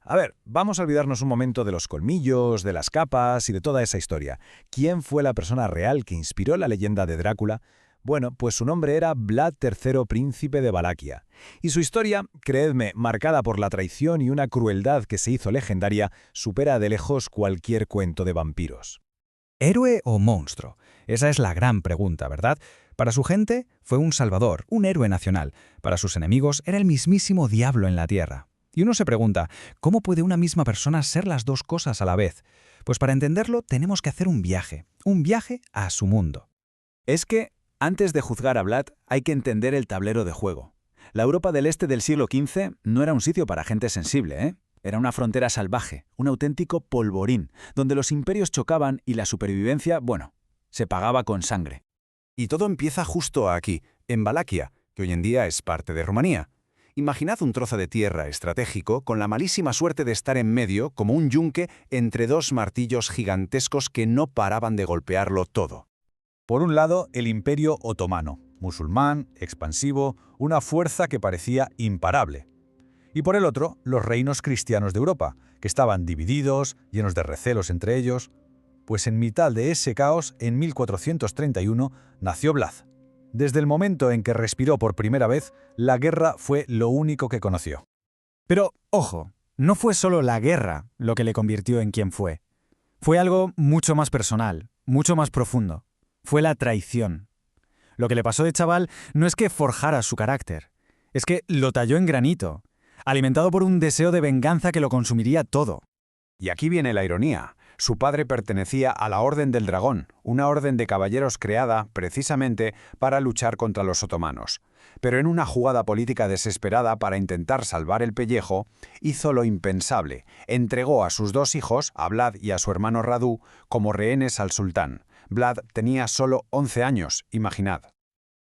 A ver, vamos a olvidarnos un momento de los colmillos, de las capas y de toda esa historia. ¿Quién fue la persona real que inspiró la leyenda de Drácula? Bueno, pues su nombre era Vlad III, príncipe de Valaquia. Y su historia, creedme, marcada por la traición y una crueldad que se hizo legendaria, supera de lejos cualquier cuento de vampiros. ¿Héroe o monstruo? Esa es la gran pregunta, ¿verdad? Para su gente fue un salvador, un héroe nacional. Para sus enemigos era el mismísimo diablo en la tierra. Y uno se pregunta, ¿cómo puede una misma persona ser las dos cosas a la vez? Pues para entenderlo tenemos que hacer un viaje a su mundo. Es que, antes de juzgar a Vlad, hay que entender el tablero de juego. La Europa del Este del siglo XV no era un sitio para gente sensible, ¿eh? Era una frontera salvaje, un auténtico polvorín, donde los imperios chocaban y la supervivencia, bueno, se pagaba con sangre. Y todo empieza justo aquí, en Valaquia, que hoy en día es parte de Rumanía. Imaginad un trozo de tierra estratégico con la malísima suerte de estar en medio como un yunque entre dos martillos gigantescos que no paraban de golpearlo todo. Por un lado, el Imperio Otomano, musulmán, expansivo, una fuerza que parecía imparable. Y por el otro, los reinos cristianos de Europa, que estaban divididos, llenos de recelos entre ellos. Pues en mitad de ese caos, en 1431, nació Vlad. Desde el momento en que respiró por primera vez, la guerra fue lo único que conoció. Pero, ojo, no fue solo la guerra lo que le convirtió en quien fue. Fue algo mucho más personal, mucho más profundo. Fue la traición. Lo que le pasó de chaval no es que forjara su carácter, es que lo talló en granito, alimentado por un deseo de venganza que lo consumiría todo. Y aquí viene la ironía. Su padre pertenecía a la Orden del Dragón, una orden de caballeros creada, precisamente, para luchar contra los otomanos. Pero en una jugada política desesperada para intentar salvar el pellejo, hizo lo impensable. Entregó a sus dos hijos, a Vlad y a su hermano Radu, como rehenes al sultán. Vlad tenía solo 11 años, imaginad.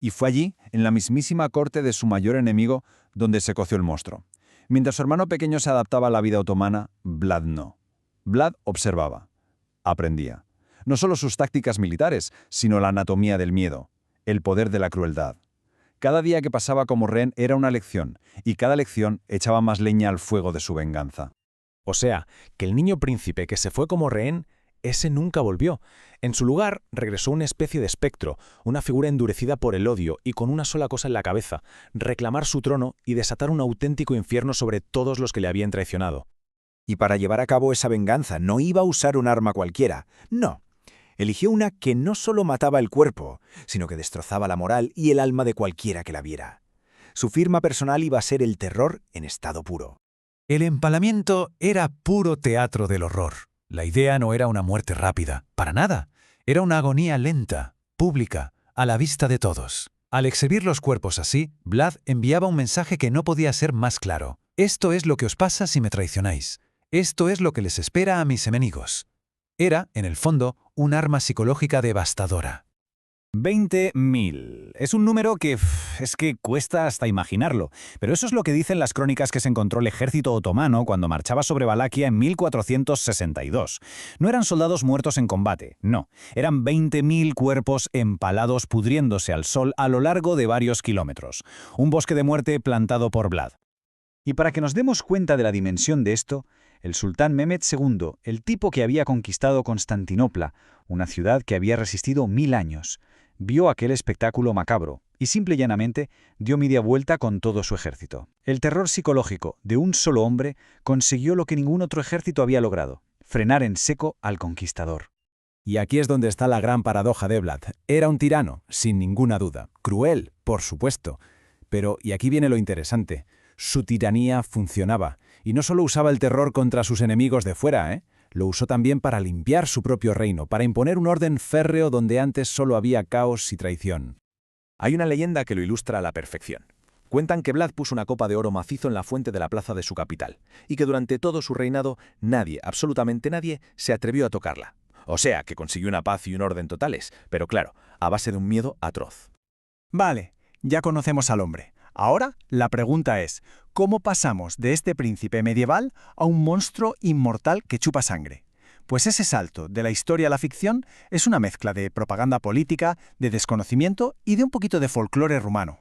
Y fue allí, en la mismísima corte de su mayor enemigo, donde se coció el monstruo. Mientras su hermano pequeño se adaptaba a la vida otomana, Vlad no. Vlad observaba, aprendía. No solo sus tácticas militares, sino la anatomía del miedo, el poder de la crueldad. Cada día que pasaba como rehén era una lección, y cada lección echaba más leña al fuego de su venganza. O sea, que el niño príncipe que se fue como rehén, ese nunca volvió. En su lugar regresó una especie de espectro, una figura endurecida por el odio y con una sola cosa en la cabeza, reclamar su trono y desatar un auténtico infierno sobre todos los que le habían traicionado. Y para llevar a cabo esa venganza no iba a usar un arma cualquiera, no. Eligió una que no solo mataba el cuerpo, sino que destrozaba la moral y el alma de cualquiera que la viera. Su firma personal iba a ser el terror en estado puro. El empalamiento era puro teatro del horror. La idea no era una muerte rápida, para nada. Era una agonía lenta, pública, a la vista de todos. Al exhibir los cuerpos así, Vlad enviaba un mensaje que no podía ser más claro. Esto es lo que os pasa si me traicionáis. Esto es lo que les espera a mis enemigos. Era, en el fondo, un arma psicológica devastadora. 20.000. Es un número que es que cuesta hasta imaginarlo, pero eso es lo que dicen las crónicas que se encontró el ejército otomano cuando marchaba sobre Valaquia en 1462. No eran soldados muertos en combate, no. Eran 20.000 cuerpos empalados pudriéndose al sol a lo largo de varios kilómetros. Un bosque de muerte plantado por Vlad. Y para que nos demos cuenta de la dimensión de esto, el sultán Mehmed II, el tipo que había conquistado Constantinopla, una ciudad que había resistido 1000 años, vio aquel espectáculo macabro y simple y llanamente dio media vuelta con todo su ejército. El terror psicológico de un solo hombre consiguió lo que ningún otro ejército había logrado, frenar en seco al conquistador. Y aquí es donde está la gran paradoja de Vlad. Era un tirano, sin ninguna duda. Cruel, por supuesto. Pero, y aquí viene lo interesante, su tiranía funcionaba. Y no solo usaba el terror contra sus enemigos de fuera, lo usó también para limpiar su propio reino, para imponer un orden férreo donde antes solo había caos y traición. Hay una leyenda que lo ilustra a la perfección. Cuentan que Vlad puso una copa de oro macizo en la fuente de la plaza de su capital, y que durante todo su reinado nadie, absolutamente nadie, se atrevió a tocarla. O sea, que consiguió una paz y un orden totales, pero claro, a base de un miedo atroz. Vale, ya conocemos al hombre. Ahora, la pregunta es, ¿cómo pasamos de este príncipe medieval a un monstruo inmortal que chupa sangre? Pues ese salto de la historia a la ficción es una mezcla de propaganda política, de desconocimiento y de un poquito de folclore rumano.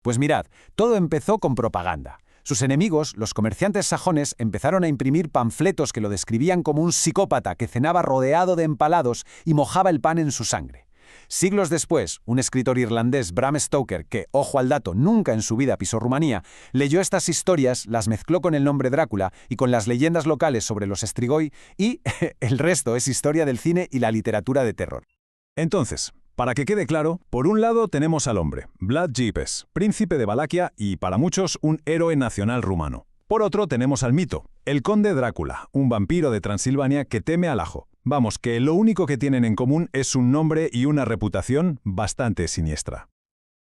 Pues mirad, todo empezó con propaganda. Sus enemigos, los comerciantes sajones, empezaron a imprimir panfletos que lo describían como un psicópata que cenaba rodeado de empalados y mojaba el pan en su sangre. Siglos después, un escritor irlandés, Bram Stoker, que, ojo al dato, nunca en su vida pisó Rumanía, leyó estas historias, las mezcló con el nombre Drácula y con las leyendas locales sobre los Strigoi y el resto es historia del cine y la literatura de terror. Entonces, para que quede claro, por un lado tenemos al hombre, Vlad Tepes, príncipe de Valaquia y, para muchos, un héroe nacional rumano. Por otro tenemos al mito, el conde Drácula, un vampiro de Transilvania que teme al ajo. Vamos, que lo único que tienen en común es un nombre y una reputación bastante siniestra.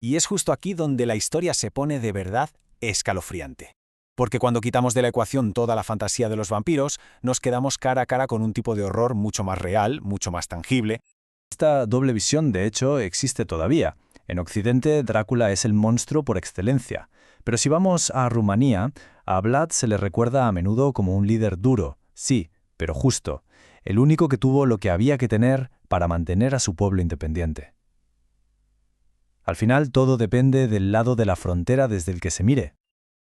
Y es justo aquí donde la historia se pone de verdad escalofriante. Porque cuando quitamos de la ecuación toda la fantasía de los vampiros, nos quedamos cara a cara con un tipo de horror mucho más real, mucho más tangible. Esta doble visión, de hecho, existe todavía. En Occidente, Drácula es el monstruo por excelencia. Pero si vamos a Rumanía, a Vlad se le recuerda a menudo como un líder duro, sí, pero justo. El único que tuvo lo que había que tener para mantener a su pueblo independiente. Al final, todo depende del lado de la frontera desde el que se mire.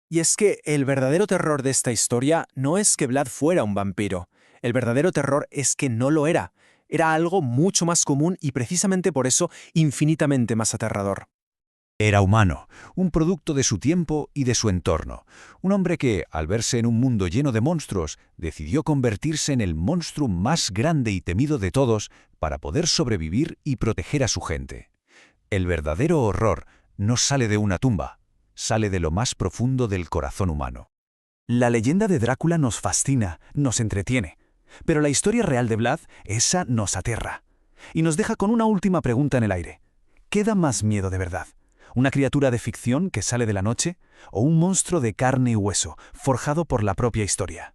Y es que el verdadero terror de esta historia no es que Vlad fuera un vampiro. El verdadero terror es que no lo era. Era algo mucho más común y precisamente por eso infinitamente más aterrador. Era humano, un producto de su tiempo y de su entorno. Un hombre que, al verse en un mundo lleno de monstruos, decidió convertirse en el monstruo más grande y temido de todos para poder sobrevivir y proteger a su gente. El verdadero horror no sale de una tumba, sale de lo más profundo del corazón humano. La leyenda de Drácula nos fascina, nos entretiene. Pero la historia real de Vlad, esa nos aterra. Y nos deja con una última pregunta en el aire. ¿Qué da más miedo de verdad? ¿Una criatura de ficción que sale de la noche? ¿O un monstruo de carne y hueso, forjado por la propia historia?